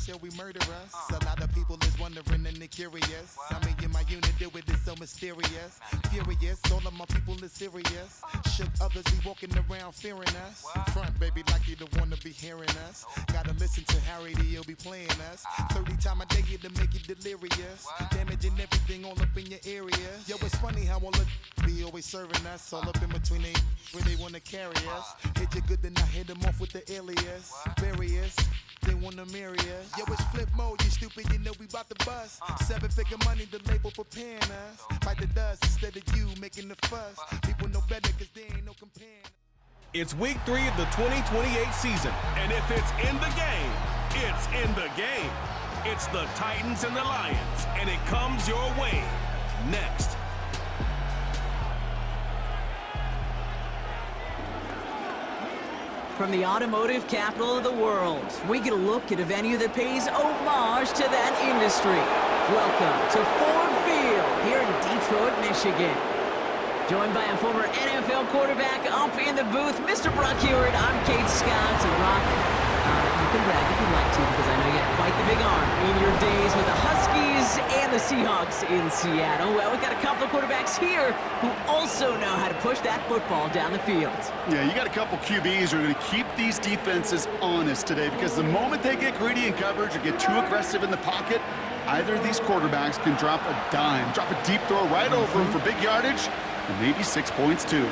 till we murder us. A lot of people is wondering and they curious. How me and my unit deal with it so mysterious. Furious, all of my people is serious. Shook others be walking around fearing us. Front, baby, like you don't wanna be hearing us. Gotta listen to Harry, he'll be playing us. 30 times a day to make you delirious. Damaging everything all up in your area. Yo, it's funny how all of be always serving us. All up in between they where they wanna carry us. Hit you good, then I hit them off with the alias. Various, they wanna marry us. Yo, it's flip mode, you stupid, you know we bout to bust. 7-figure money, the label preparing us. Fight the dust instead of you making the fuss. People know better cause they ain't no comparing. It's week 3 of the 2028 season, and if it's in the game, it's in the game. It's the Titans and the Lions, and it comes your way next. From the automotive capital of the world, we get a look at a venue that pays homage to that industry. Welcome to Ford Field here in Detroit, Michigan. Joined by a former NFL quarterback up in the booth, Mr. Brock Hewitt. I'm Kate Scott. And Brock, you can brag if you'd like to, because I know you had quite the big arm in your days with the Huskies and the Seahawks in Seattle. Well, we've got a couple of quarterbacks here who also know how to push that football down the field. Yeah, you got a couple QBs who are going to keep these defenses honest today, because the moment they get greedy in coverage or get too aggressive in the pocket, either of these quarterbacks can drop a dime, drop a deep throw right over them for big yardage, and maybe 6 points too.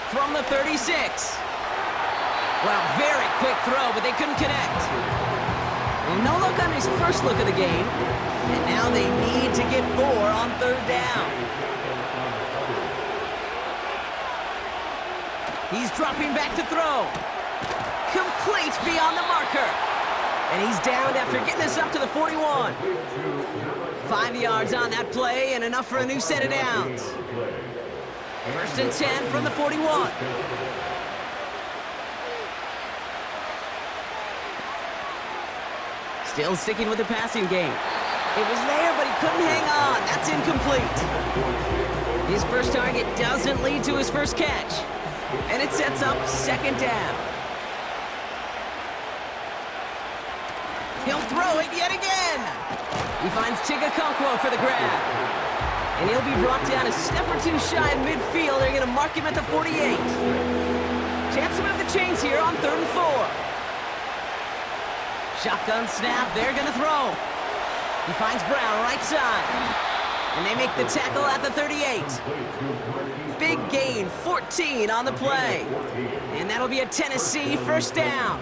From the 36. Well, very quick throw, but they couldn't connect. Well, no look on his first look of the game. And now they need to get 4 on 3rd down. He's dropping back to throw. Complete beyond the marker. And he's downed after getting this up to the 41. 5 yards on that play and enough for a new set of downs. 1st and 10 from the 41. Still sticking with the passing game. It was there, but he couldn't hang on. That's incomplete. His first target doesn't lead to his first catch. And it sets up 2nd down. He'll throw it yet again. He finds Chigakonkwo for the grab. And he'll be brought down a step or two shy in midfield. They're going to mark him at the 48. Chance to move the chains here on 3rd and 4. Shotgun snap, they're going to throw. He finds Brown right side. And they make the tackle at the 38. Big gain, 14 on the play. And that'll be a Tennessee 1st down.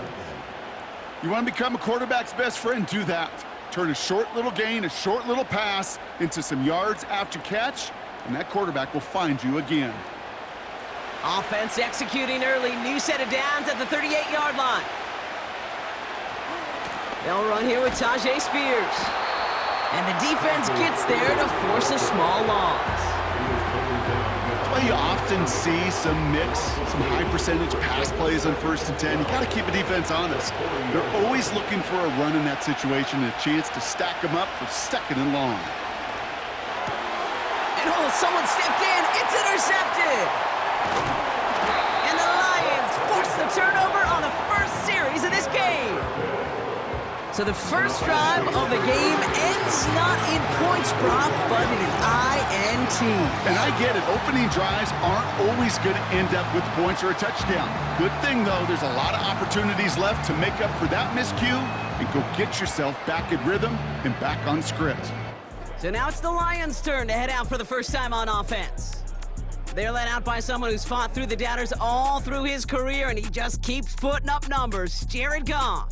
You want to become a quarterback's best friend? Do that. Turn a short little gain, a short little pass into some yards after catch, and that quarterback will find you again. Offense executing early. New set of downs at the 38-yard line. They'll run here with Tyjae Spears. And the defense gets there to force a small loss. That's why you often see some mix, some high-percentage pass plays on 1st and 10. You got to keep the defense honest. They're always looking for a run in that situation and a chance to stack them up for 2nd and long. And someone stepped in. It's intercepted. And the Lions force the turnover on the first series of this game. So the first drive of the game ends not in points, Brock, but in an INT. And I get it. Opening drives aren't always going to end up with points or a touchdown. Good thing, though, there's a lot of opportunities left to make up for that miscue and go get yourself back in rhythm and back on script. So now it's the Lions' turn to head out for the first time on offense. They're led out by someone who's fought through the doubters all through his career, and he just keeps putting up numbers. Jared Goff.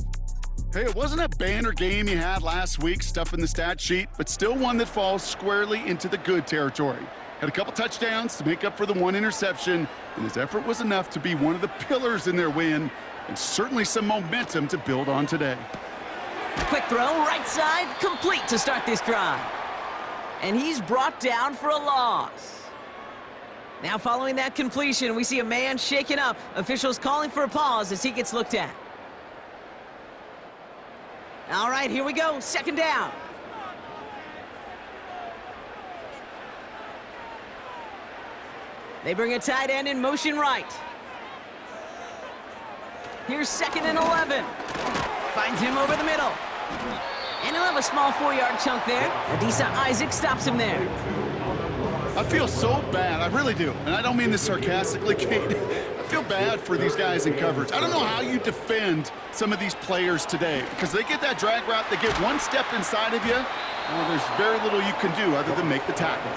Hey, it wasn't a banner game you had last week, stuff in the stat sheet, but still one that falls squarely into the good territory. Had a couple touchdowns to make up for the 1 interception, and his effort was enough to be one of the pillars in their win, and certainly some momentum to build on today. Quick throw, right side, complete to start this drive. And he's brought down for a loss. Now following that completion, we see a man shaken up. Officials calling for a pause as he gets looked at. All right, here we go. Second down. They bring a tight end in motion right. Here's 2nd and 11. Finds him over the middle. And he'll have a small 4-yard chunk there. Adisa Isaac stops him there. I feel so bad, I really do. And I don't mean this sarcastically, Kate. I feel bad for these guys in coverage. I don't know how you defend some of these players today, because they get that drag route, they get one step inside of you, well, there's very little you can do other than make the tackle.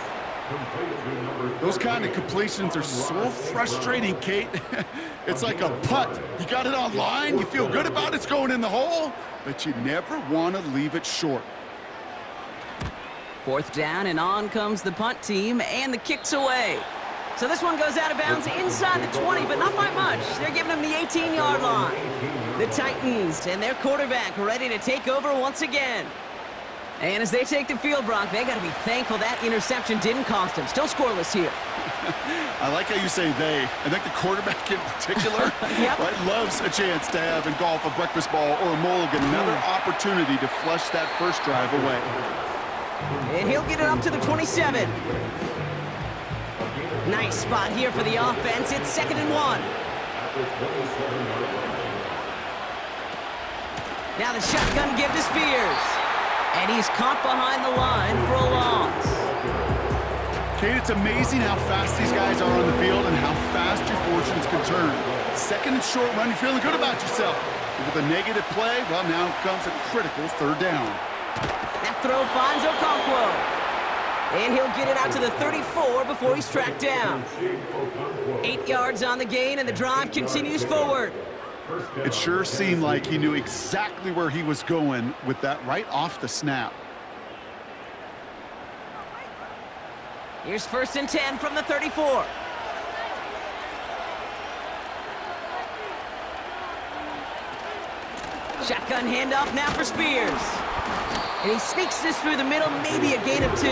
Those kind of completions are so frustrating, Kate. It's like a putt. You got it on line, you feel good about it's going in the hole, but you never want to leave it short. 4th down, and on comes the punt team, and the kick's away. So this one goes out of bounds inside the 20, but not by much. They're giving him the 18-yard line. The Titans and their quarterback ready to take over once again. And as they take the field, Brock, they got to be thankful that interception didn't cost them. Still scoreless here. I like how you say they. I think the quarterback in particular Yep. right, loves a chance to have in golf a breakfast ball or a mulligan, another opportunity to flush that first drive away. And he'll get it up to the 27. Nice spot here for the offense. It's 2nd and 1. Now the shotgun give to Spears. And he's caught behind the line for a loss. Kate, it's amazing how fast these guys are on the field and how fast your fortunes can turn. 2nd and short run, you're feeling good about yourself. But with a negative play, well, now comes a critical 3rd down. That throw finds Okonkwo. And he'll get it out to the 34 before he's tracked down. 8 yards on the gain, and the drive continues forward. It sure seemed like he knew exactly where he was going with that right off the snap. Here's 1st and 10 from the 34. Shotgun handoff now for Spears. And he sneaks this through the middle, maybe a gain of 2.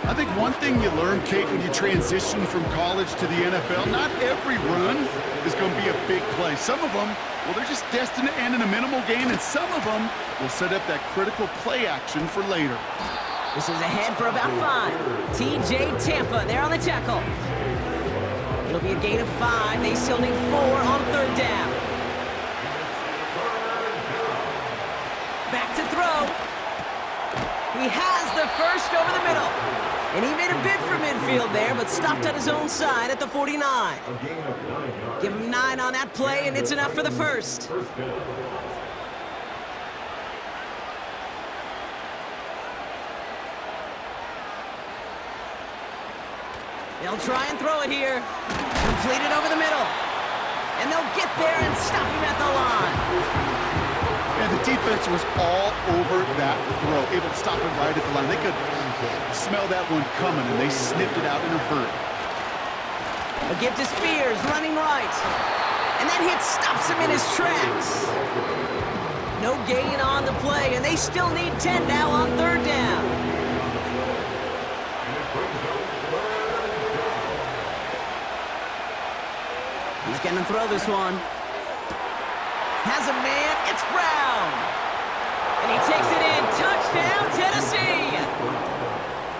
I think one thing you learn, Kate, when you transition from college to the NFL, not every run is going to be a big play. Some of them, well, they're just destined to end in a minimal gain, and some of them will set up that critical play action for later. This is ahead for about 5. T.J. Tampa there on the tackle. It'll be a gain of 5. They still need 4 on 3rd down. Back to throw. He has the first over the middle. And he made a bid for midfield there, but stopped on his own side at the 49. Give him 9 on that play, and it's enough for the first. They'll try and throw it here. Complete it over the middle. And they'll get there and stop him at the line. And the defense was all over that throw, able to stop it right at the line. They could smell that one coming, and they sniffed it out in a hurry. A give to Spears, running right. And that hit stops him in his tracks. No gain on the play, and they still need 10 now on 3rd down. He's going to throw this one. Has a man, it's Brown. And he takes it in, touchdown Tennessee.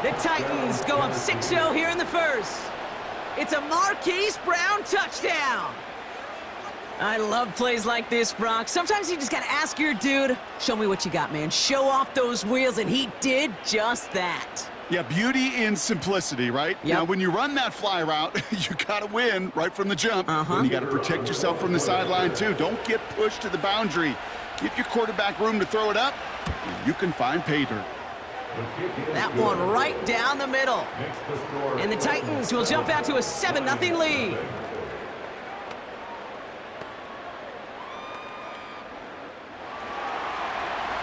The Titans go up 6-0 here in the first. It's a Marquise Brown touchdown. I love plays like this, Brock. Sometimes you just gotta ask your dude, show me what you got, man. Show off those wheels, and he did just that. Yeah, beauty in simplicity, right? Yep. Now, when you run that fly route, you got to win right from the jump. And you got to protect yourself from the sideline, too. Don't get pushed to the boundary. Give your quarterback room to throw it up, and you can find pay dirt. That one right down the middle. And the Titans will jump out to a 7-0 lead.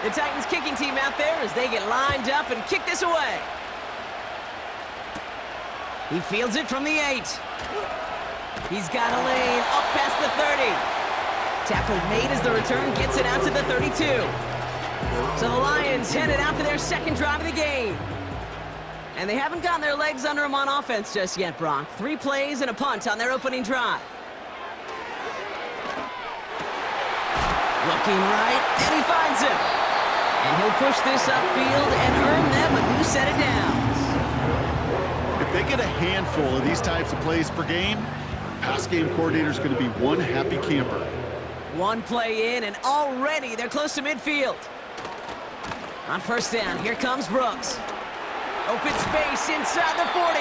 The Titans kicking team out there as they get lined up and kick this away. He fields it from the 8. He's got a lane up past the 30. Tackle made as the return gets it out to the 32. So the Lions headed out for their second drive of the game. And they haven't gotten their legs under them on offense just yet, Brock. 3 plays and a punt on their opening drive. Looking right, and he finds him. And he'll push this upfield and earn them a new set of downs. If they get a handful of these types of plays per game, pass game coordinator's going to be one happy camper. One play in, and already they're close to midfield. On first down, here comes Brooks. Open space inside the 40.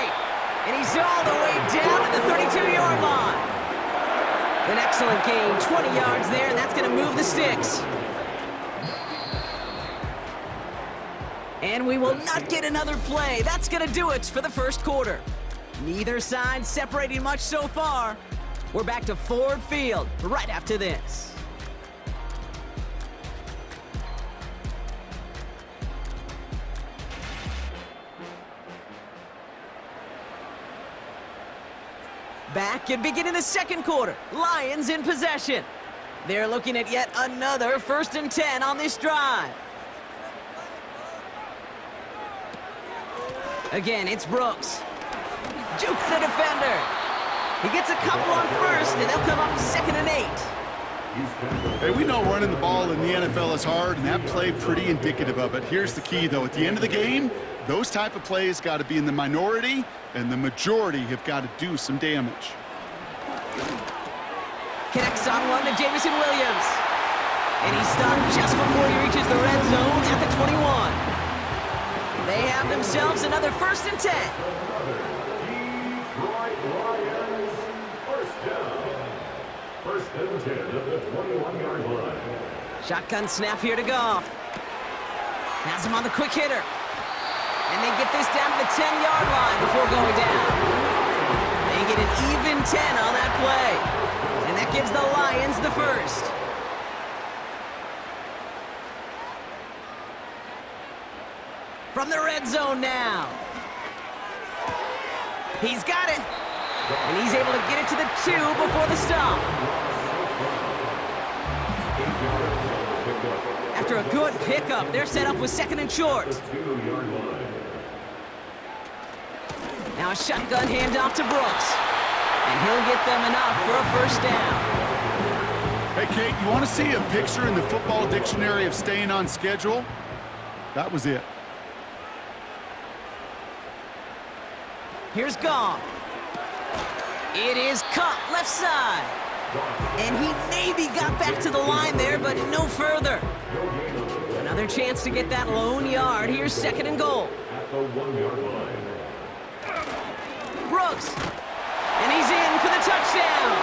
And he's all the way down to the 32-yard line. An excellent gain, 20 yards there, and that's going to move the sticks. And we will not get another play. That's going to do it for the first quarter. Neither side separating much so far. We're back to Ford Field right after this. Back and beginning the second quarter. Lions in possession. They're looking at yet another 1st and 10 on this drive. Again, it's Brooks. Juke the defender. He gets a couple on first, and they'll come up 2nd and 8. Hey, we know running the ball in the NFL is hard, and that play pretty indicative of it. Here's the key, though. At the end of the game, those type of plays got to be in the minority, and the majority have got to do some damage. Connects on one to Jameson Williams. And he's stopped just before he reaches the red zone at the 21. They have themselves another 1st and 10. Detroit Lions, first down. 1st and 10 at the 21-yard line. Shotgun snap here to Goff. Has him on the quick hitter. And they get this down to the 10-yard line before going down. They get an even 10 on that play. And that gives the Lions the first. From the red zone now. He's got it. And he's able to get it to the 2 before the stop. After a good pickup, they're set up with 2nd and short. Now a shotgun handoff to Brooks. And he'll get them enough for a 1st down. Hey, Kate, you want to see a picture in the football dictionary of staying on schedule? That was it. Here's Goff. It is caught left side. And he maybe got back to the line there, but no further. Another chance to get that lone yard. Here's 2nd and goal. At the 1-yard line. Brooks. And he's in for the touchdown.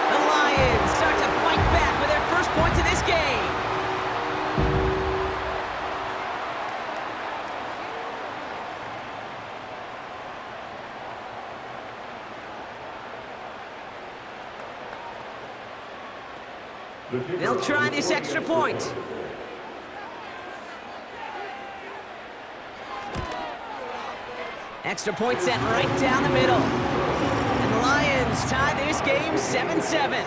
The Lions start to fight back with their first points of this game. They'll try this extra point. Extra point set right down the middle. And the Lions tie this game 7-7.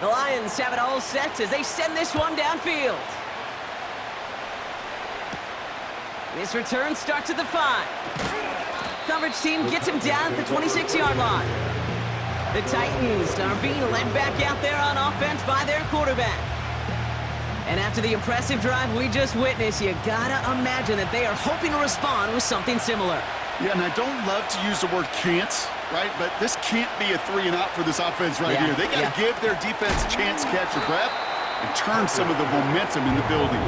The Lions have it all set as they send this one downfield. This return starts at the 5. Coverage team gets him down at the 26-yard line. The Titans are being led back out there on offense by their quarterback. And after the impressive drive we just witnessed, you gotta imagine that they are hoping to respond with something similar. Yeah, and I don't love to use the word can't, right? But this can't be a 3 and out for this offense right here. They got to give their defense a chance to catch their breath and turn some of the momentum in the building.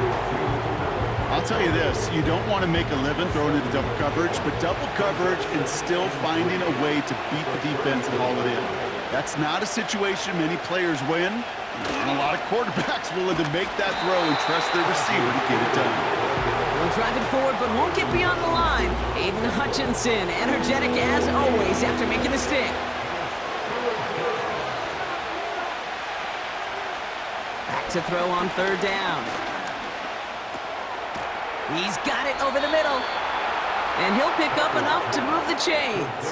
I'll tell you this, you don't want to make a living throwing into double coverage, but double coverage and still finding a way to beat the defense and haul it in. That's not a situation many players win, and a lot of quarterbacks willing to make that throw and trust their receiver to get it done. They'll drive it forward, but won't get beyond the line. Aiden Hutchinson, energetic as always after making the stick. Back to throw on 3rd down. He's got it over the middle. And he'll pick up enough to move the chains.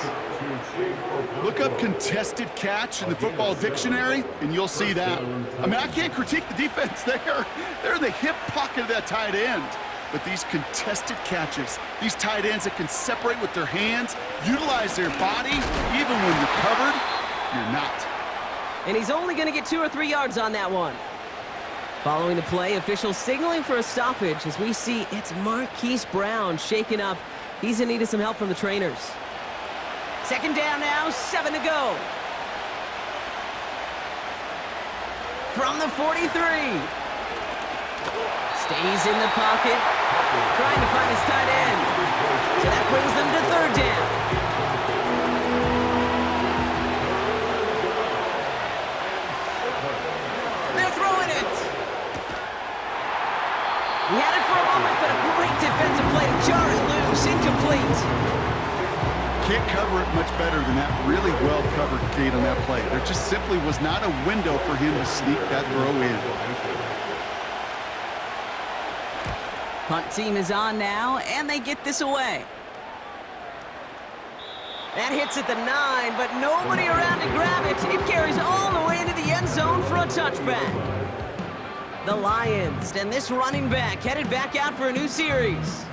Look up contested catch in the football dictionary, and you'll see that. I mean, I can't critique the defense there. They're in the hip pocket of that tight end. but these contested catches, these tight ends that can separate with their hands, utilize their body, even when you're covered, you're not. And he's only going to get 2 or 3 yards on that one. Following the play, officials signaling for a stoppage as we see it's Marquise Brown shaken up. He's in need of some help from the trainers. 2nd down now, 7 to go. From the 43. Stays in the pocket, trying to find his tight end. So that brings them to 3rd down. They're throwing it. He had it for a moment, but a great defensive play to jar it loose, incomplete. Can't cover it much better than that really well-covered gate on that play. There just simply was not a window for him to sneak that throw in. Punt team is on now, and they get this away. That hits at the 9, but nobody around to grab it. It carries all the way into the end zone for a touchback. The Lions and this running back headed back out for a new series.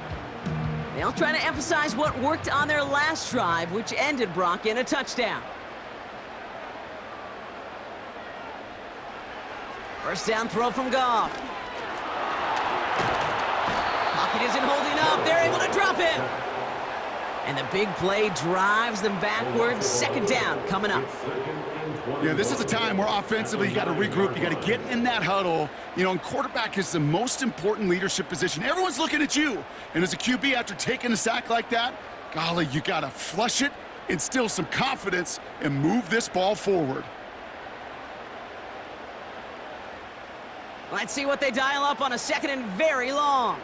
They'll try to emphasize what worked on their last drive, which ended, Brock, in a touchdown. 1st down throw from Goff. Pocket isn't holding up. They're able to drop him. And the big play drives them backwards. 2nd down coming up. Yeah, this is a time where offensively you got to regroup. You got to get in that huddle. You know, and quarterback is the most important leadership position. Everyone's looking at you. And as a QB, after taking a sack like that, golly, you got to flush it, instill some confidence, and move this ball forward. Let's see what they dial up on a 2nd and very long.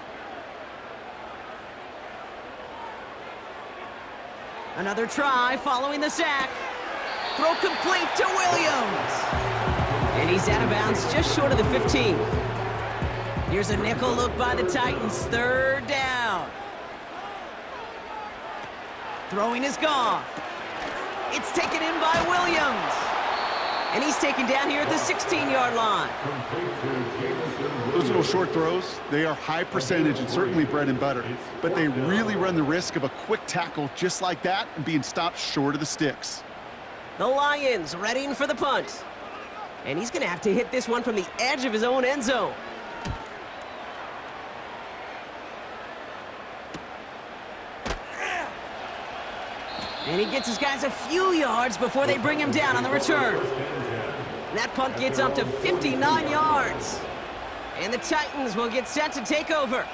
Another try following the sack. Throw complete to Williams. And he's out of bounds just short of the 15. Here's a nickel look by the Titans. 3rd down. Throwing is gone. It's taken in by Williams. And he's taken down here at the 16-yard line. Those little short throws, they are high percentage and certainly bread and butter. But they really run the risk of a quick tackle just like that and being stopped short of the sticks. The Lions readying for the punt. And he's going to have to hit this one from the edge of his own end zone. And he gets his guys a few yards before they bring him down on the return. That punt gets up to 59 yards. And the Titans will get set to take over.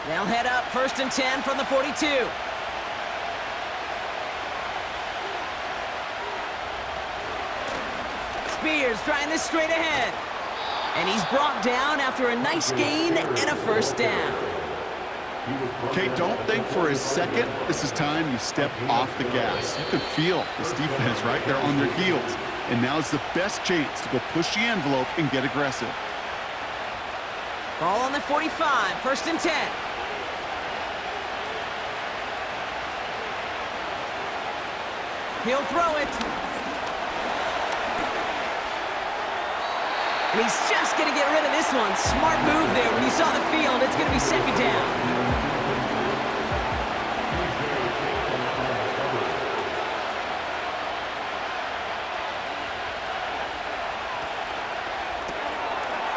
They'll head up 1st and 10 from the 42. Spears trying this straight ahead. And he's brought down after a nice gain and a 1st down. Okay, don't think for a second this is time you step off the gas. You can feel this defense, right? They're on their heels. And now's the best chance to go push the envelope and get aggressive. Ball on the 45, 1st and 10. He'll throw it. And he's just going to get rid of this one. Smart move there. When you saw the field, it's going to be 2nd down.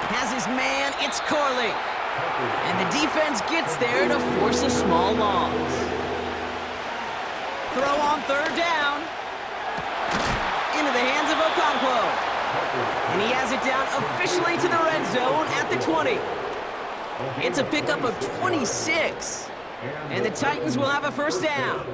Has his man, it's Corley. And the defense gets there to force a small loss. Throw on 3rd down. Into the hands of Okonkwo. And he has it down officially to the red zone at the 20. It's a pickup of 26. And the Titans will have a 1st down.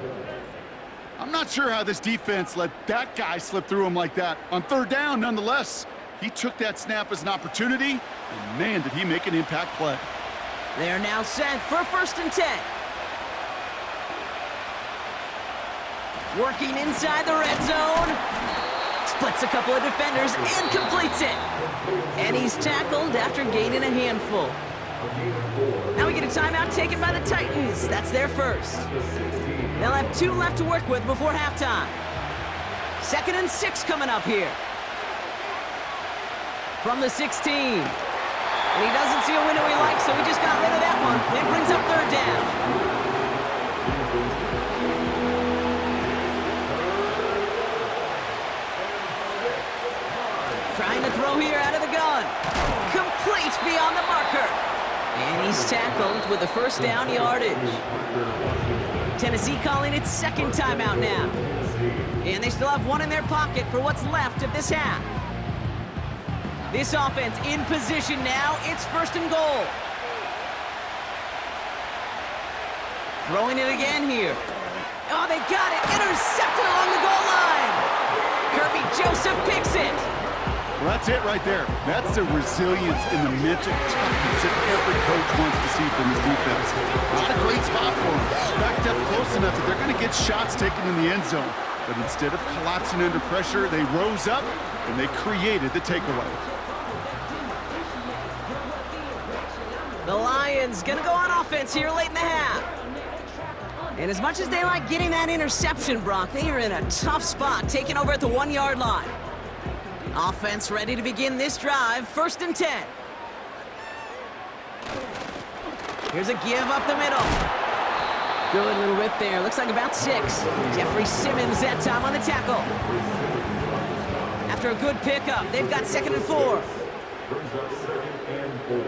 I'm not sure how this defense let that guy slip through him like that. On 3rd down, nonetheless, he took that snap as an opportunity, and man, did he make an impact play. They're now set for 1st and 10. Working inside the red zone. Splits a couple of defenders and completes it. And he's tackled after gaining a handful. Now we get a timeout taken by the Titans. That's their 1st. They'll have 2 left to work with before halftime. 2nd and 6 coming up here. From the 16. And he doesn't see a window he likes, so he just got rid of that one. It brings up third down. Trying to throw here out of the gun. Complete beyond the marker. And he's tackled with the first down yardage. Tennessee calling its second timeout now. And they still have one in their pocket for what's left of this half. This offense in position now. It's first and goal. Throwing it again here. Oh, they got it. Intercepted along the goal line. Kirby Joseph picks it. Well, that's it right there. That's the resilience and the mental toughness that every coach wants to see from his defense. Not a great spot for them. Backed up close enough that they're going to get shots taken in the end zone. But instead of collapsing under pressure, they rose up and they created the takeaway. The Lions going to go on offense here late in the half. And as much as they like getting that interception, Brock, they are in a tough spot, taking over at the 1-yard line. Offense ready to begin this drive, first and 10. Here's a give up the middle. Good little rip there, looks like about 6. Jeffrey Simmons that time on the tackle. After a good pickup, they've got second and 4. Brings up second and 4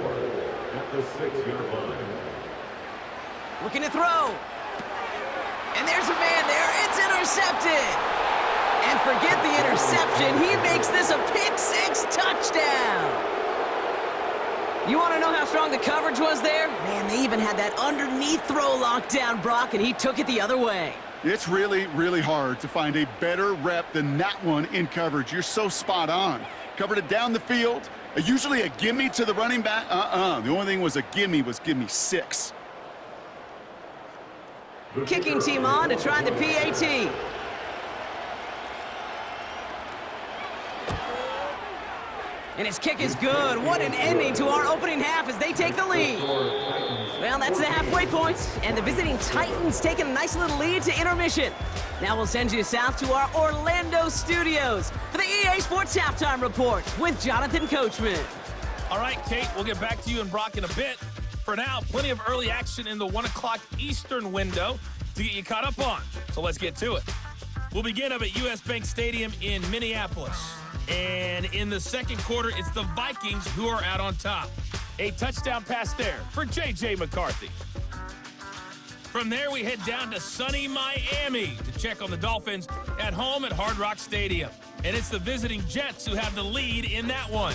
at the 6-yard line. Looking to throw. And there's a man there, it's intercepted. And forget the interception, he makes this a pick-6 touchdown. You want to know how strong the coverage was there? Man, they even had that underneath throw locked down, Brock, and he took it the other way. It's really, really hard to find a better rep than that one in coverage. You're so spot on. Covered it down the field. Usually a gimme to the running back. The only thing was a gimme 6. Kicking team on to try the PAT. And his kick is good. What an ending to our opening half as they take the lead. Well, that's the halfway point, and the visiting Titans taking a nice little lead to intermission. Now we'll send you south to our Orlando studios for the EA Sports Halftime Report with Jonathan Coachman. All right, Kate, we'll get back to you and Brock in a bit. For now, plenty of early action in the 1 o'clock Eastern window to get you caught up on. So let's get to it. We'll begin up at US Bank Stadium in Minneapolis. And in the second quarter, it's the Vikings who are out on top. A touchdown pass there for J.J. McCarthy. From there, we head down to sunny Miami to check on the Dolphins at home at Hard Rock Stadium. And it's the visiting Jets who have the lead in that one.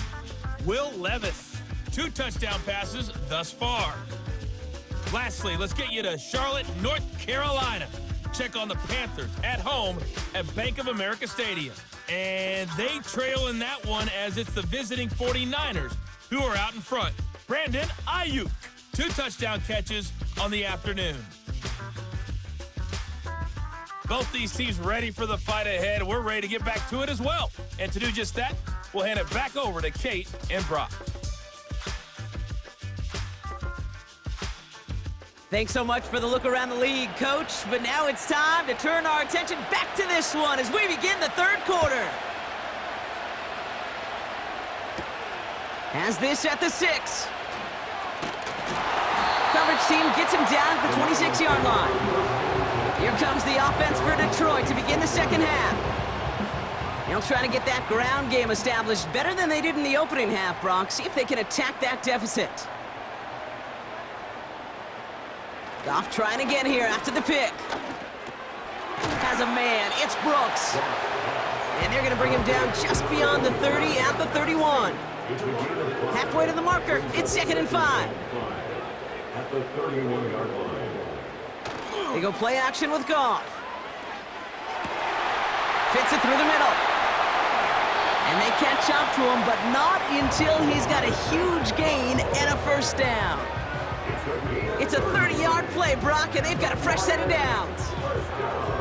Will Levis, 2 touchdown passes thus far. Lastly, let's get you to Charlotte, North Carolina. Check on the Panthers at home at Bank of America Stadium. And they trail in that one as it's the visiting 49ers who are out in front. Brandon Ayuk, 2 touchdown catches on the afternoon. Both these teams ready for the fight ahead. We're ready to get back to it as well. And to do just that, we'll hand it back over to Kate and Brock. Thanks so much for the look around the league, Coach. But now it's time to turn our attention back to this one as we begin the third quarter. Has this at the 6. Coverage team gets him down at the 26-yard line. Here comes the offense for Detroit to begin the second half. They'll try to get that ground game established better than they did in the opening half, Brock. See if they can attack that deficit. Goff trying again here after the pick. Has a man, it's Brooks. And they're gonna bring him down just beyond the 30 at the 31. Halfway to the marker, it's second and 5. At the 31-yard line. They go play action with Goff. Fits it through the middle. And they catch up to him, but not until he's got a huge gain and a first down. It's a 30-yard play, Brock, and they've got a fresh set of downs.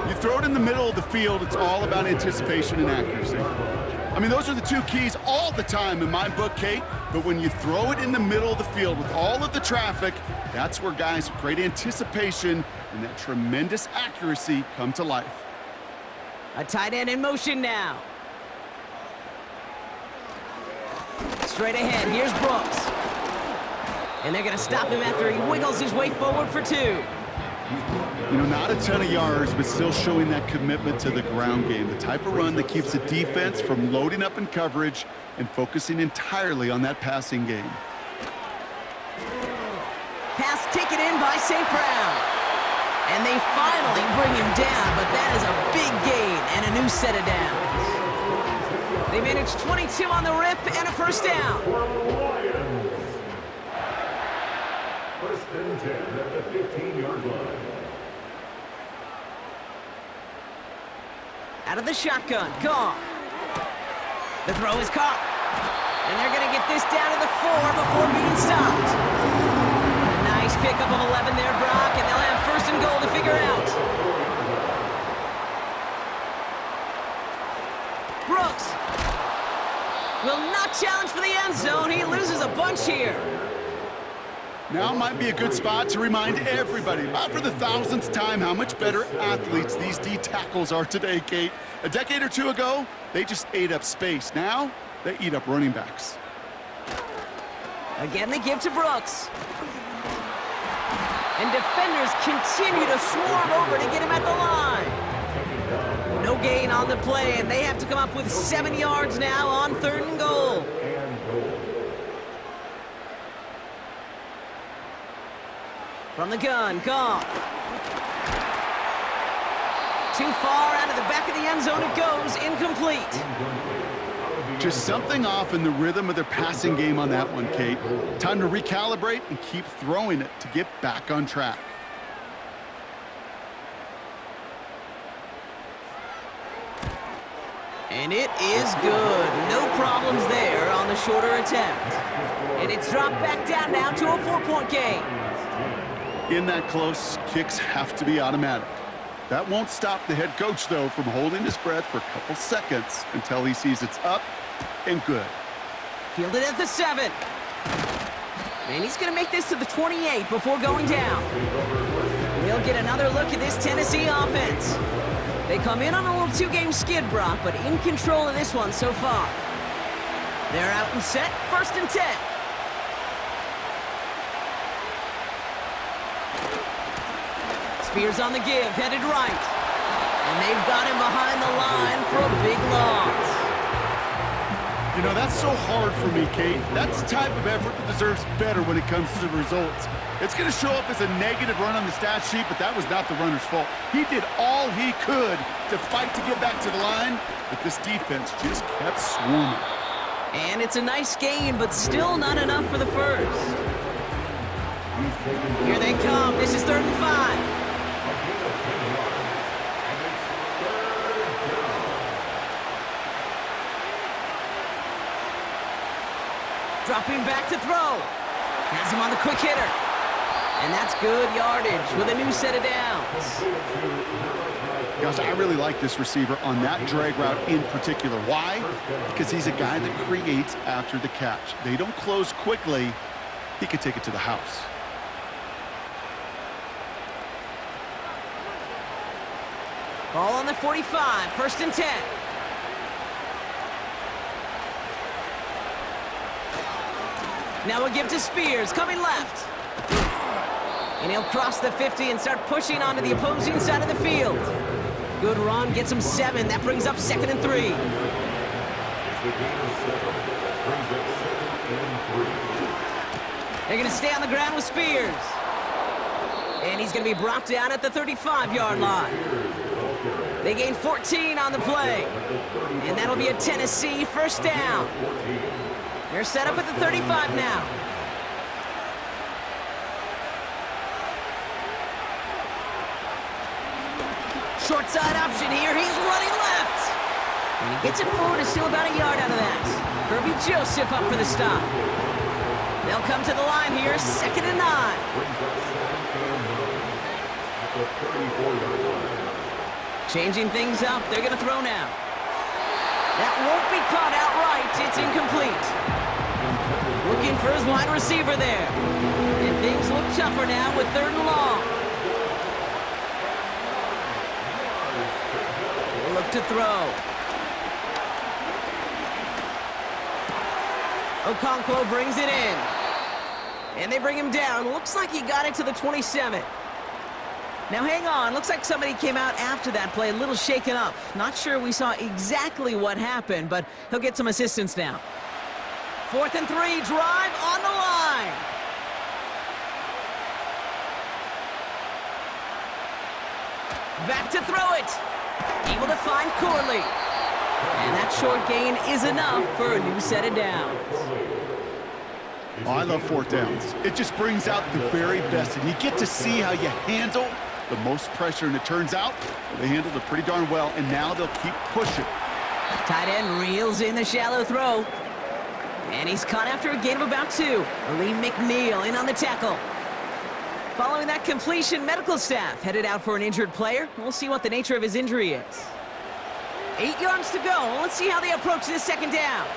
You throw it in the middle of the field, it's all about anticipation and accuracy. I mean, those are the 2 keys all the time in my book, Kate. But when you throw it in the middle of the field with all of the traffic, that's where guys with great anticipation and that tremendous accuracy come to life. A tight end in motion now. Straight ahead, here's Brooks. And they're going to stop him after he wiggles his way forward for 2. You know, not a ton of yards, but still showing that commitment to the ground game. The type of run that keeps the defense from loading up in coverage and focusing entirely on that passing game. Pass taken in by St. Brown. And they finally bring him down, but that is a big gain and a new set of downs. They managed 22 on the rip and a first down. First and 10 at the 15-yard line. Out of the shotgun, Goff. The throw is caught. And they're going to get this down to the 4 before being stopped. A nice pickup of 11 there, Brock, and they'll have first and goal to figure out. Brooks will not challenge for the end zone. He loses a bunch here. Now might be a good spot to remind everybody, about for the 1000th time, how much better athletes these D tackles are today, Kate. A decade or two ago, they just ate up space. Now, they eat up running backs. Again, they give to Brooks. And defenders continue to swarm over to get him at the line. No gain on the play, and they have to come up with 7 yards now on 3rd and goal. From the gun, Goff. Too far out of the back of the end zone it goes, incomplete. Just something off in the rhythm of their passing game on that one, Kate. Time to recalibrate and keep throwing it to get back on track. And it is good. No problems there on the shorter attempt. And it's dropped back down now to a 4-point game. In that close, kicks have to be automatic. That won't stop the head coach, though, from holding his breath for a couple seconds until he sees it's up and good. Fielded at the 7. And he's going to make this to the 28 before going down. We'll get another look at this Tennessee offense. They come in on a little 2-game skid, Brock, but in control of this one so far. They're out and set, 1st and 10. Spears on the give, headed right. And they've got him behind the line for a big loss. You know, that's so hard for me, Kate. That's the type of effort that deserves better when it comes to the results. It's going to show up as a negative run on the stat sheet, but that was not the runner's fault. He did all he could to fight to get back to the line, but this defense just kept swarming. And it's a nice gain, but still not enough for the first. Here they come. This is 3rd and 5. Dropping back to throw. Has him on the quick hitter. And that's good yardage with a new set of downs. Gosh, I really like this receiver on that drag route in particular. Why? Because he's a guy that creates after the catch. They don't close quickly. He could take it to the house. Ball on the 45, 1st and 10. Now we'll give to Spears, coming left. And he'll cross the 50 and start pushing onto the opposing side of the field. Good run, gets him 7. That brings up 2nd and 3. They're going to stay on the ground with Spears. And he's going to be brought down at the 35-yard line. They gain 14 on the play. And that'll be a Tennessee first down. They're set up at the 35 now. Short side option here. He's running left. And he gets it forward, is still about a yard out of that. Kirby Joseph up for the stop. They'll come to the line here, 2nd and 9. Changing things up. They're going to throw now. That won't be caught outright. It's incomplete. Looking for his wide receiver there. And things look tougher now with 3rd and long. They'll look to throw. Okonkwo brings it in. And they bring him down. Looks like he got it to the 27. Now hang on, looks like somebody came out after that play, a little shaken up. Not sure we saw exactly what happened, but he'll get some assistance now. 4th and 3, drive on the line. Back to throw it. Able to find Corley. And that short gain is enough for a new set of downs. Oh, I love 4th downs. It just brings out the very best, and you get to see how you handle the most pressure, and it turns out they handled it pretty darn well, and now they'll keep pushing. Tight end reels in the shallow throw. And he's caught after a gain of about 2. Lee McNeil in on the tackle. Following that completion, medical staff headed out for an injured player. We'll see what the nature of his injury is. 8 yards to go. Let's see how they approach this second down.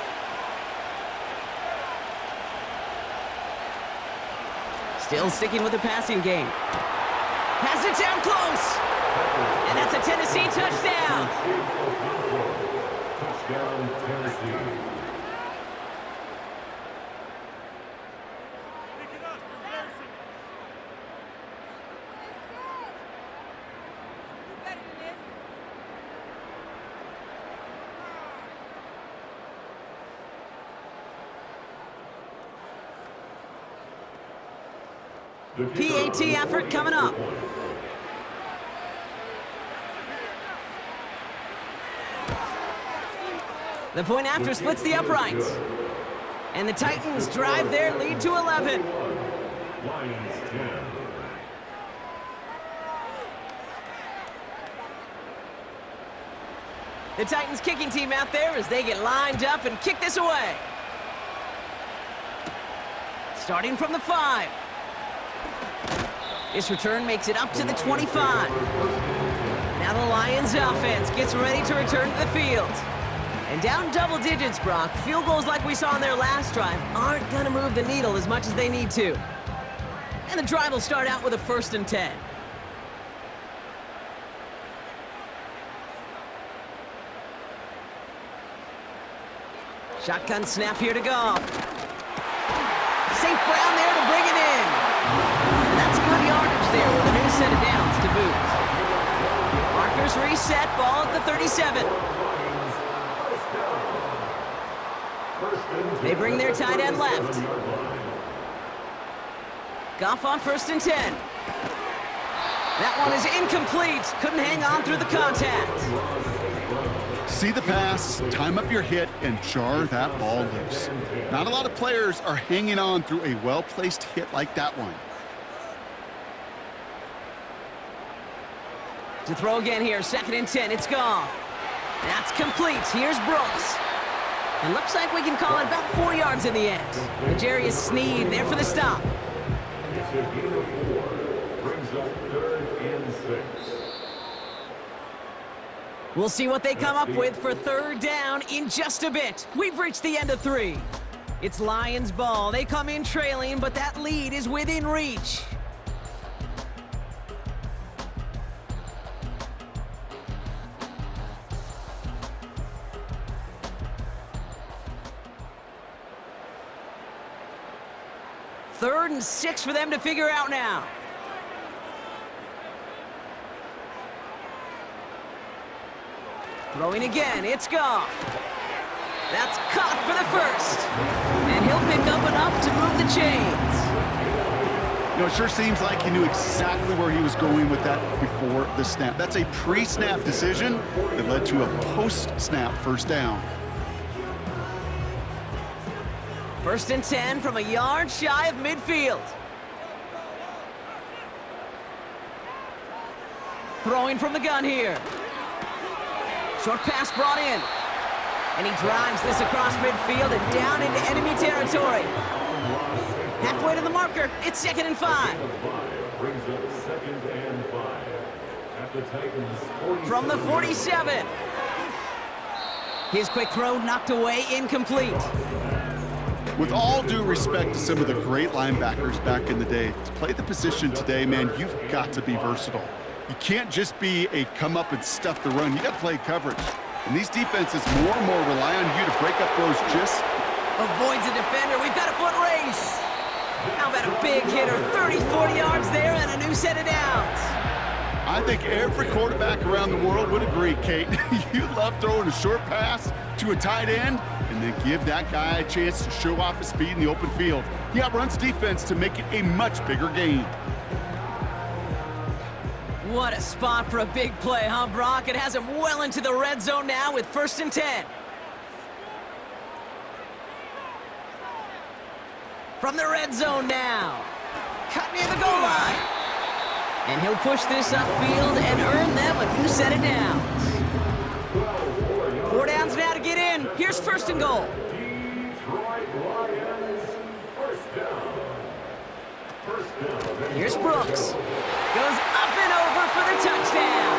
Still sticking with the passing game. Pass it down close. And that's a Tennessee touchdown. Touchdown, Tennessee. PAT effort coming up. The point after splits the uprights. And the Titans drive their lead to 11. Lions 10. The Titans kicking team out there as they get lined up and kick this away. Starting from the 5. This return makes it up to the 25. Now the Lions offense gets ready to return to the field. And down double digits, Brock. Field goals like we saw on their last drive aren't going to move the needle as much as they need to. And the drive will start out with a 1st and 10. Shotgun snap here to Goff. St. Brown there to bring it in. And that's good yardage there with a new set of downs to boot. Markers reset, ball at the 37. They bring their tight end left. Goff on 1st and 10. That one is incomplete. Couldn't hang on through the contact. See the pass, time up your hit, and jar that ball loose. Not a lot of players are hanging on through a well-placed hit like that one. To throw again here, 2nd and 10, it's Goff. That's complete, here's Brooks. It looks like we can call it about 4 yards in the end. L'Jarius Sneed there for the stop. It's a gain of 4. Brings up 3rd and 6. We'll see what they come up with for 3rd down in just a bit. We've reached the end of 3. It's Lions ball. They come in trailing, but that lead is within reach. Third and 6 for them to figure out now. Throwing again, it's Goff. That's caught for the 1st. And he'll pick up enough to move the chains. You know, it sure seems like he knew exactly where he was going with that before the snap. That's a pre-snap decision that led to a post-snap 1st down. 1st and 10 from a yard shy of midfield. Throwing from the gun here. Short pass brought in. And he drives this across midfield and down into enemy territory. Halfway to the marker, it's 2nd and 5. Brings up 2nd and 5. At the Titans 47. From the 47. His quick throw knocked away, incomplete. With all due respect to some of the great linebackers back in the day, to play the position today, man, you've got to be versatile. You can't just be a come up and stuff the run. You got to play coverage. And these defenses more and more rely on you to break up those just. Avoids a defender. We've got a foot race. How about a big hitter, 30, 40 yards there and a new set of downs? I think every quarterback around the world would agree, Kate. You love throwing a short pass to a tight end and then give that guy a chance to show off his speed in the open field. He outruns defense to make it a much bigger gain. What a spot for a big play, huh, Brock? It has him well into the red zone now with 1st and 10. From the red zone now. Cut near the goal line. And he'll push this upfield and earn them a new set of downs. 4 downs now to get in. Here's 1st and goal. Detroit Lions, first down. Here's Brooks. Goes up and over for the touchdown.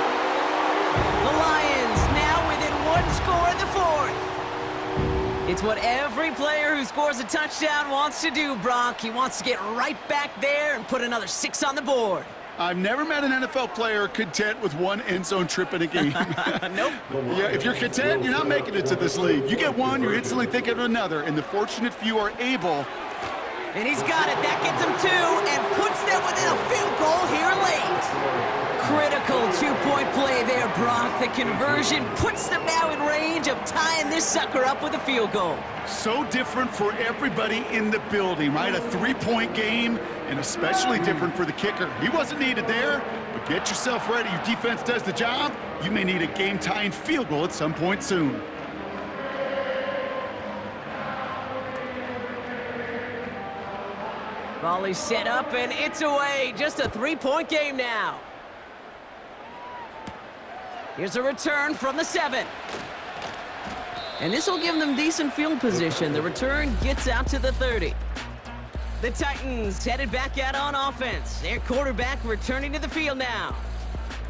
The Lions now within 1 score in the 4th. It's what every player who scores a touchdown wants to do, Brock. He wants to get right back there and put another 6 on the board. I've never met an NFL player content with 1 end zone trip in a game. Nope. Yeah, if you're content, you're not making it to this league. You get one, you're instantly thinking of another, and the fortunate few are able. And he's got it. That gets him 2 and puts them within a field goal here late. Critical 2-point play there, Brock. The conversion puts them now in range of tying this sucker up with a field goal. So different for everybody in the building, right? A 3-point game, and especially different for the kicker. He wasn't needed there, but get yourself ready. Your defense does the job. You may need a game-tying field goal at some point soon. Volley set up, and it's away. Just a 3-point game now. Here's a return from the 7. And this will give them decent field position. The return gets out to the 30. The Titans headed back out on offense. Their quarterback returning to the field now.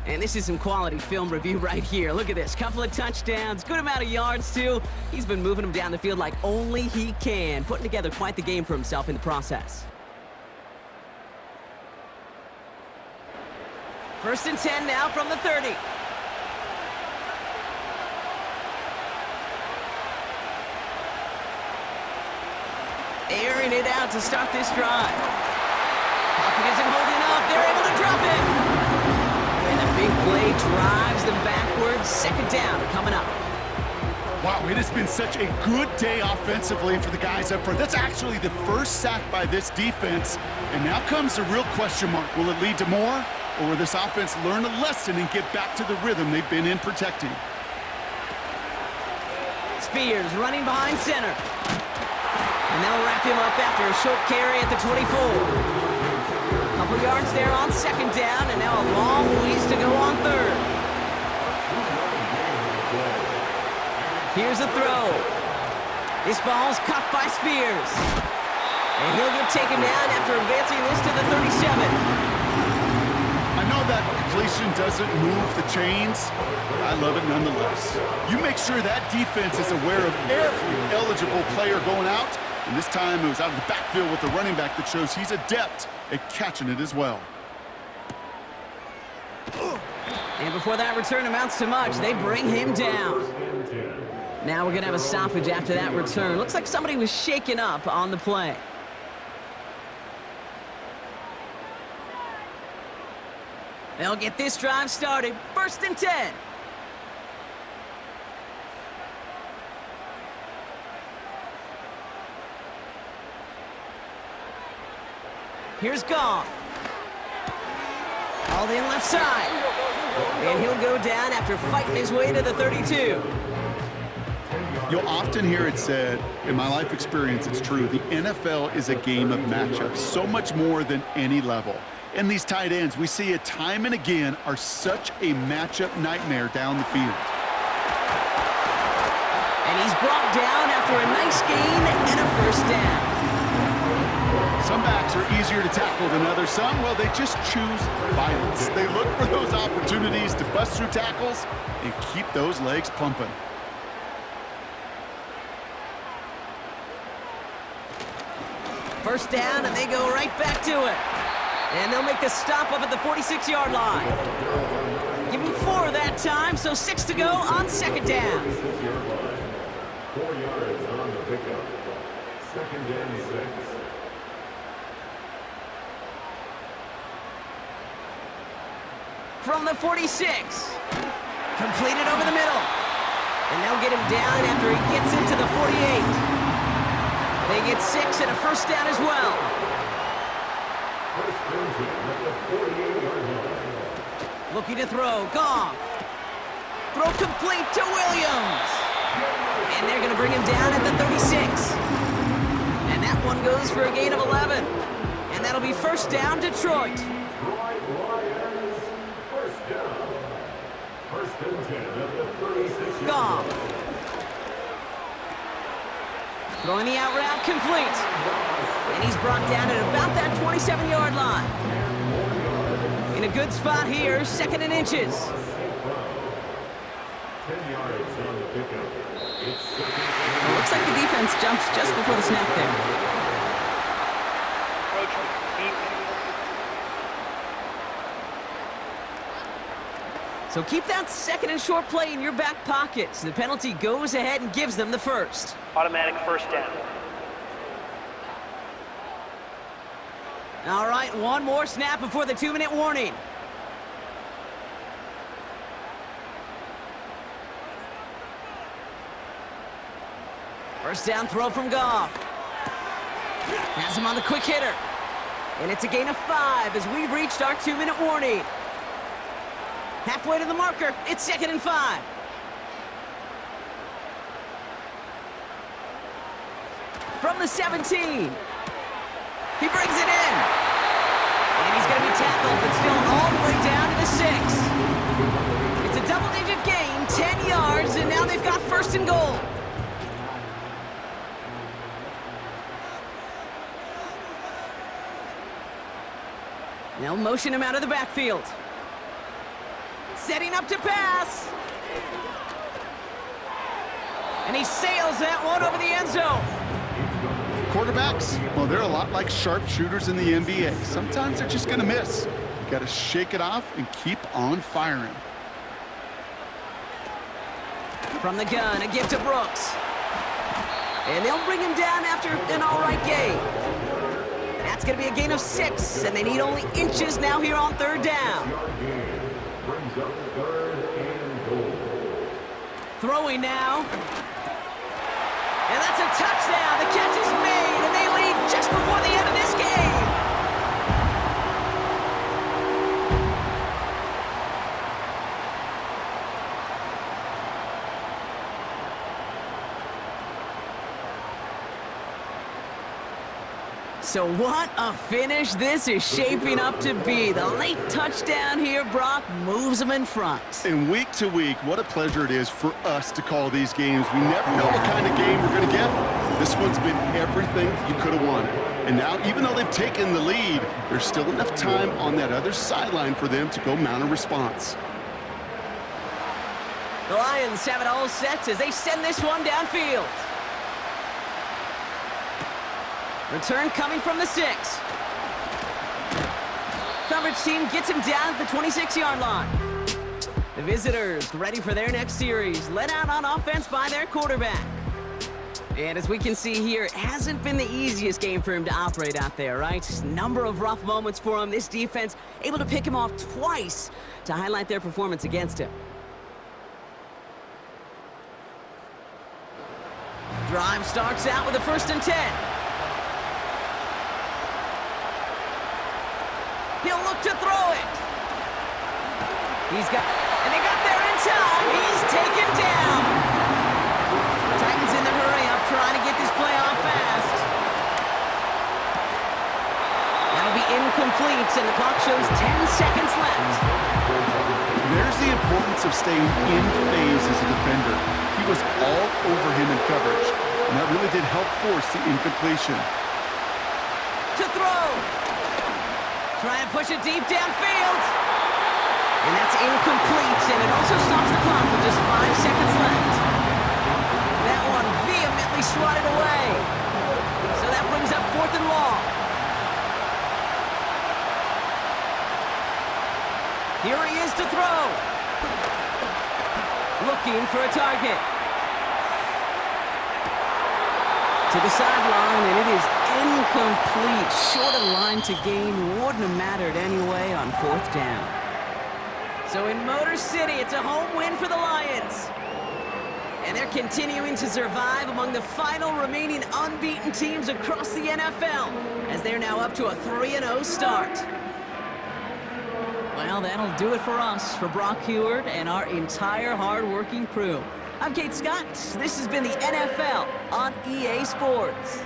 And this is some quality film review right here. Look at this. Couple of touchdowns, good amount of yards, too. He's been moving them down the field like only he can, putting together quite the game for himself in the process. 1st and 10 now from the 30. Airing it out to start this drive. Pocket isn't holding up. They're able to drop it. And the big play drives them backwards. 2nd down coming up. Wow, it has been such a good day offensively for the guys up front. That's actually the first sack by this defense. And now comes the real question mark. Will it lead to more? Or will this offense learn a lesson and get back to the rhythm they've been in protecting? Spears running behind center. And they'll wrap him up after a short carry at the 24. Couple yards there on 2nd down, and now a long ways to go on 3rd. Here's a throw. This ball's caught by Spears. And he'll get taken down after advancing this to the 37. I know that completion doesn't move the chains, but I love it nonetheless. You make sure that defense is aware of every eligible player going out, and this time it was out of the backfield with the running back that shows he's adept at catching it as well. And before that return amounts to much, they bring him down. Now we're going to have a stoppage after that return. Looks like somebody was shaken up on the play. They'll get this drive started. 1st and 10. Here's Goff. All in left side. And he'll go down after fighting his way to the 32. You'll often hear it said, in my life experience, it's true, the NFL is a game of matchups, so much more than any level. And these tight ends, we see it time and again, are such a matchup nightmare down the field. And he's brought down after a nice gain and a 1st down. Some backs are easier to tackle than others. Some, well, they just choose violence. They look for those opportunities to bust through tackles and keep those legs pumping. First down, and they go right back to it. And they'll make the stop up at the 46-yard line. Give him 4 that time, so 6 to go on 2nd down. 4 yards on the pickup. 2nd and 6. from the 46. Completed over the middle. And they'll get him down after he gets into the 48. They get 6 and a first down as well. First down at the 48-yard line. Looking to throw. Goff. Throw complete to Williams. And they're going to bring him down at the 36. And that one goes for a gain of 11. And that'll be first down, Detroit. Detroit Lions, first down. First and 10 at the 36-yard Goff. line. Throwing the out route complete. And he's brought down at about that 27-yard line. In a good spot here, second and inches. 10 yards on the pickup. It's second and It looks like the defense jumps just before the snap there. So keep that second and short play in your back pocket. So the penalty goes ahead and gives them the first. Automatic first down. All right, one more snap before the 2-minute warning. First down throw from Goff. Has him on the quick hitter. And it's a gain of 5 as we've reached our 2-minute warning. Halfway to the marker, it's second and 5. From the 17. He brings it in. And he's going to be tackled, but still all the way down to the 6. It's a double-digit gain, 10 yards, and now they've got first and goal. They'll motion him out of the backfield. Setting up to pass. And he sails that one over the end zone. Quarterbacks, well, they're a lot like sharpshooters in the NBA. Sometimes they're just going to miss. You got to shake it off and keep on firing. From the gun, a give to Brooks. And they'll bring him down after an all-right gain. That's going to be a gain of 6, and they need only inches now here on third down. brings up third and goal. Throwing now. And that's a touchdown. The catch is made, and they lead just before the end of this game. So what a finish this is shaping up to be. The late touchdown here, Brock, moves them in front. And week to week, what a pleasure it is for us to call these games. We never know what kind of game we're going to get. This one's been everything you could have wanted. And now, even though they've taken the lead, there's still enough time on that other sideline for them to go mount a response. The Lions have it all set as they send this one downfield. Return coming from the 6. Coverage team gets him down at the 26-yard line. The visitors ready for their next series, led out on offense by their quarterback. And as we can see here, it hasn't been the easiest game for him to operate out there, right? Number of rough moments for him. This defense able to pick him off twice to highlight their performance against him. Drive starts out with a 1st and 10. He'll look to throw it. And they got there in time. He's taken down. Titans in the hurry up, trying to get this play off fast. That'll be incomplete, and the clock shows 10 seconds left. There's the importance of staying in phase as a defender. He was all over him in coverage, and that really did help force the incompletion. To throw. Try and push it deep downfield. And that's incomplete, and it also stops the clock with just 5 seconds left. That one vehemently swatted away. So that brings up 4th and long. Here he is to throw. Looking for a target. To the sideline, and it is incomplete. Short of line to gain. Wouldn't have mattered anyway on 4th down. So in Motor City, it's a home win for the Lions. And they're continuing to survive among the final remaining unbeaten teams across the NFL, as they're now up to a 3-0 start. Well, that'll do it for us, for Brock Huard and our entire hard-working crew. I'm Kate Scott. This has been the NFL on EA Sports.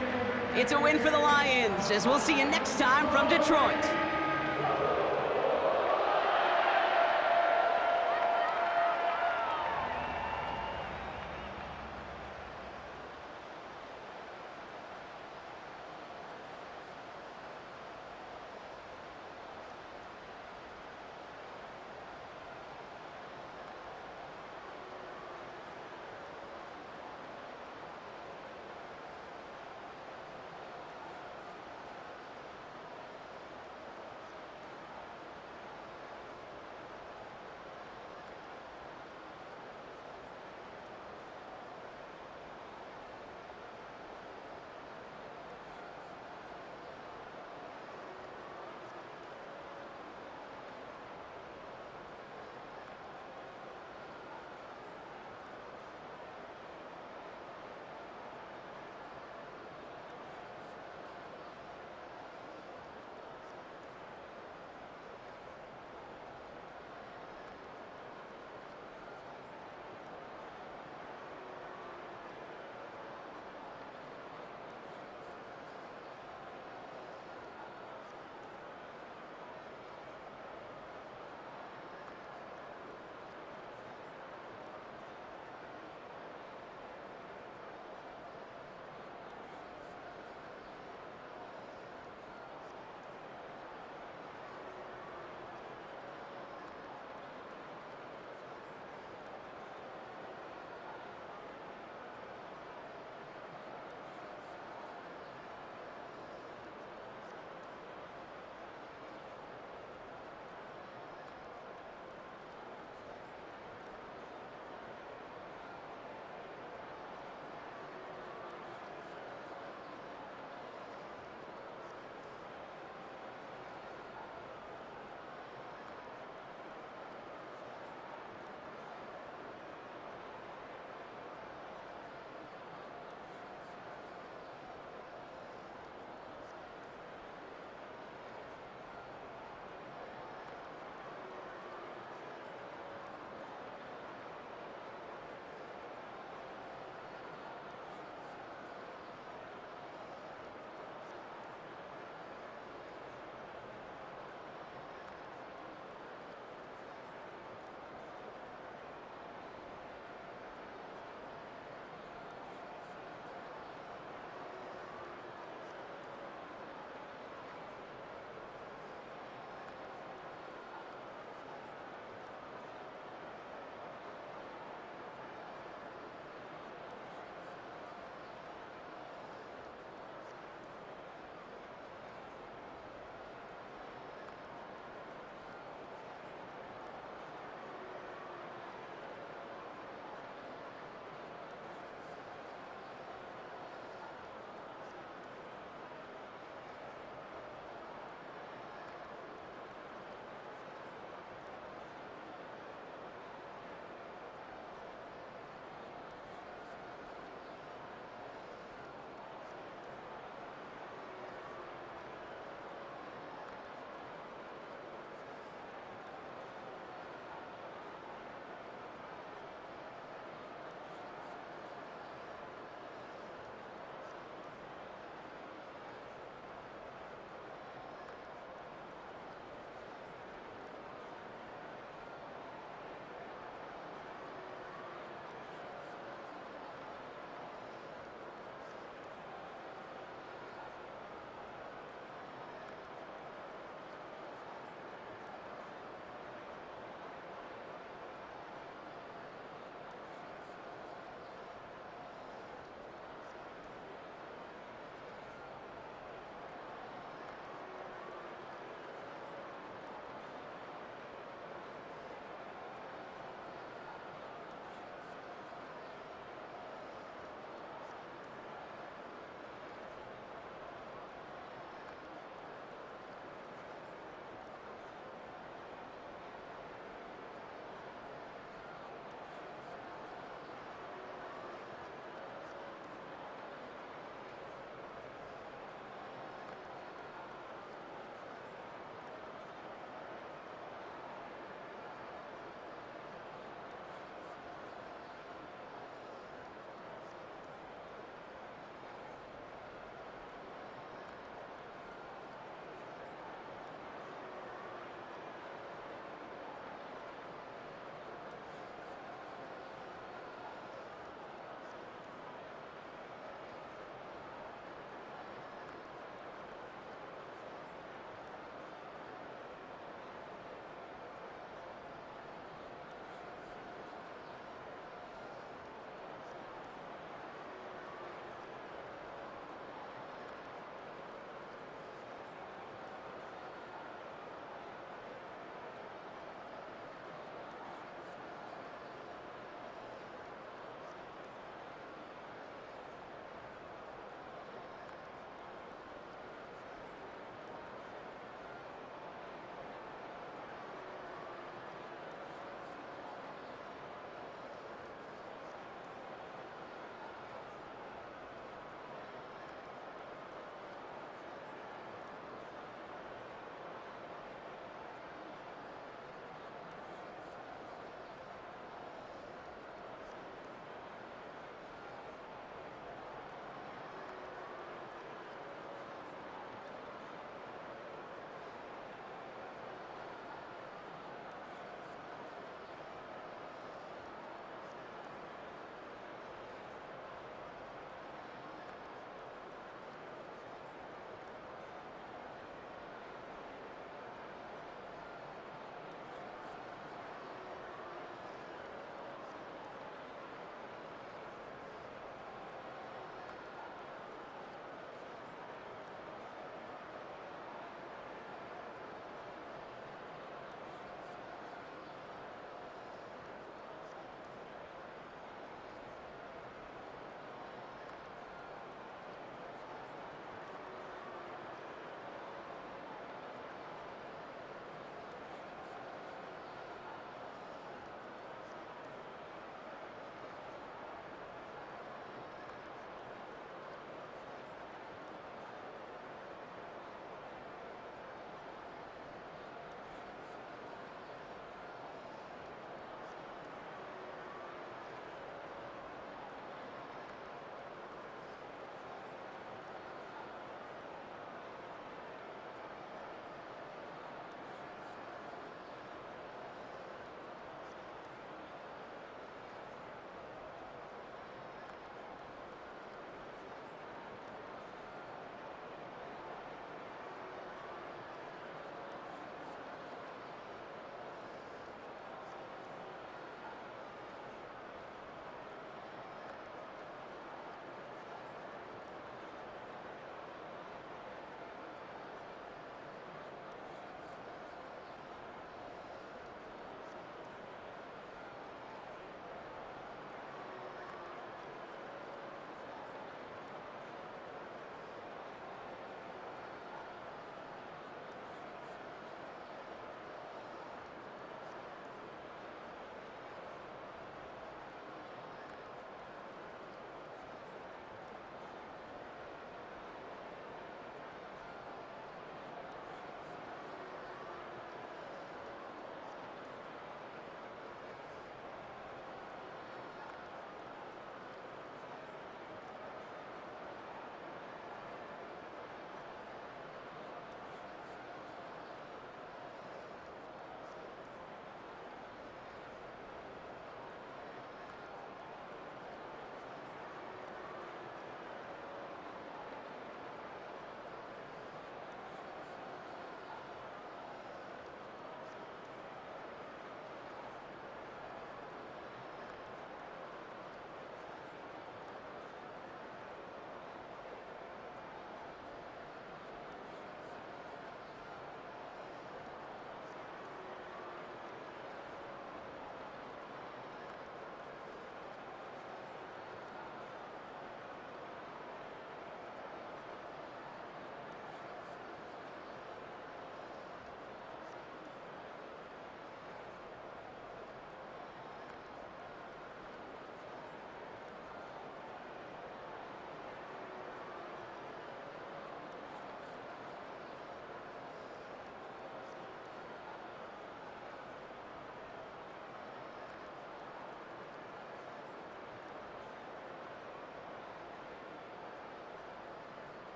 It's a win for the Lions, as we'll see you next time from Detroit.